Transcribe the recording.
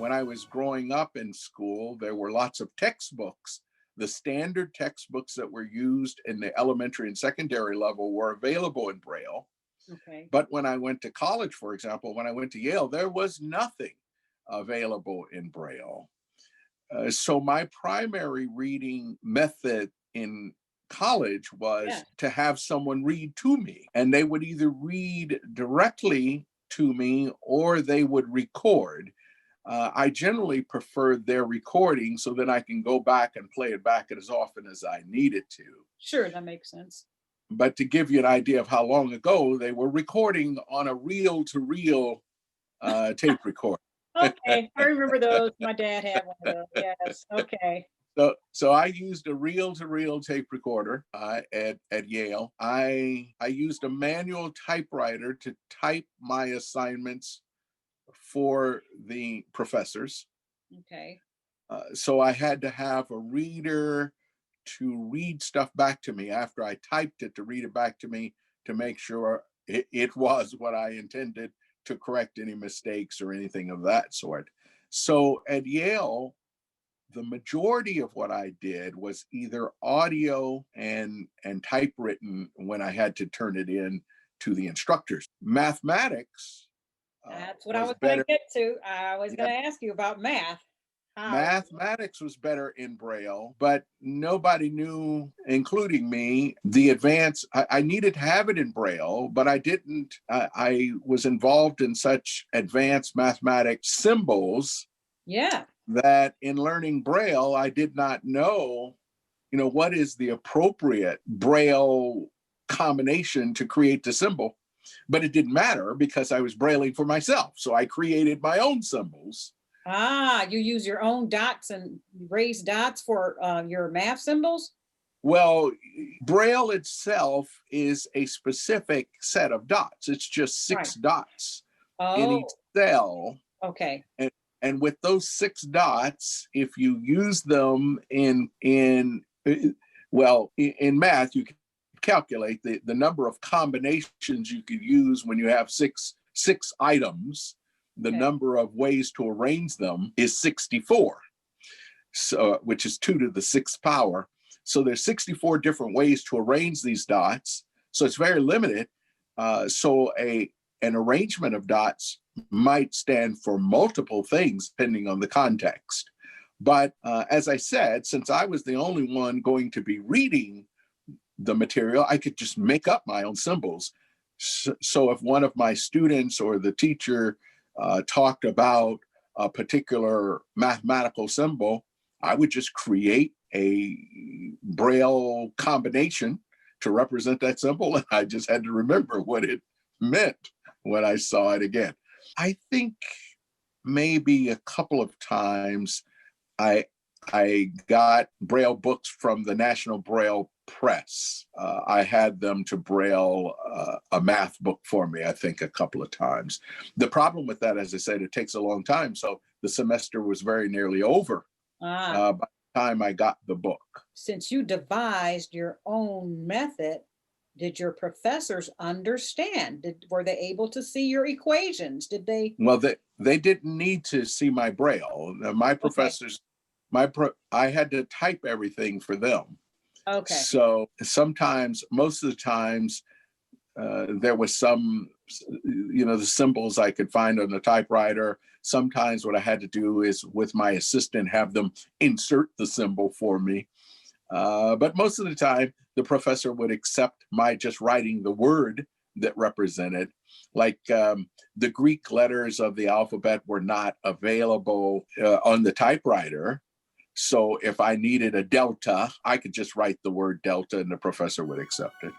when I was growing up in school, there were lots of textbooks. The standard textbooks that were used in the elementary and secondary level were available in Braille. Okay. But when I went to college, for example, when I went to Yale, there was nothing available in Braille. So my primary reading method in college was Yeah. to have someone read to me, and they would either read directly to me or they would record. I generally preferred their recording so that I can go back and play it back as often as I needed to. Sure, that makes sense. But to give you an idea of how long ago, they were recording on a reel-to-reel tape recorder. Okay, I remember those. My dad had one of those. Yes. Okay. So I used a reel-to-reel tape recorder at Yale. I used a manual typewriter to type my assignments for the professors. Okay. So I had to have a reader to read stuff back to me after I typed it, to read it back to me to make sure it was what I intended, to correct any mistakes or anything of that sort. So at Yale, the majority of what I did was either audio and typewritten when I had to turn it in to the instructors. Mathematics That's what I was was going to better. get to. I was Yeah, going to ask you about math. How? mathematics was better in Braille, but nobody knew, including me, the advance. I needed to have it in Braille, but I didn't. I was involved in such advanced mathematics symbols Yeah. that in learning Braille, I did not know, what is the appropriate Braille combination to create the symbol. But it didn't matter because I was Brailing for myself. So I created my own symbols. Ah, you use your own dots and raised dots for your math symbols? Well, Braille itself is a specific set of dots. It's just Right. 6 dots in each Oh, cell. okay. And with those 6 dots, if you use them in math, you can calculate the number of combinations you could use when you have six items. The Okay. number of ways to arrange them is 64, so which is 2 to the 6th power. So there's 64 different ways to arrange these dots. So it's very limited. So an arrangement of dots might stand for multiple things depending on the context. But as I said, since I was the only one going to be reading the material, I could just make up my own symbols. So if one of my students or the teacher talked about a particular mathematical symbol, I would just create a Braille combination to represent that symbol, and I just had to remember what it meant when I saw it again. I think maybe a couple of times I got Braille books from the National Braille Press. I had them to Braille a math book for me, I think, a couple of times. The problem with that, as I said, it takes a long time. So the semester was very nearly over by the time I got the book. Since you devised your own method, did your professors understand? Were they able to see your equations? Did they? Well, they didn't need to see my Braille. My professors, I had to type everything for them. Okay. So sometimes, most of the times, there was some, the symbols I could find on the typewriter. Sometimes what I had to do is with my assistant, have them insert the symbol for me. But most of the time, the professor would accept my just writing the word that represented. Like the Greek letters of the alphabet were not available on the typewriter. So if I needed a delta, I could just write the word delta and the professor would accept it.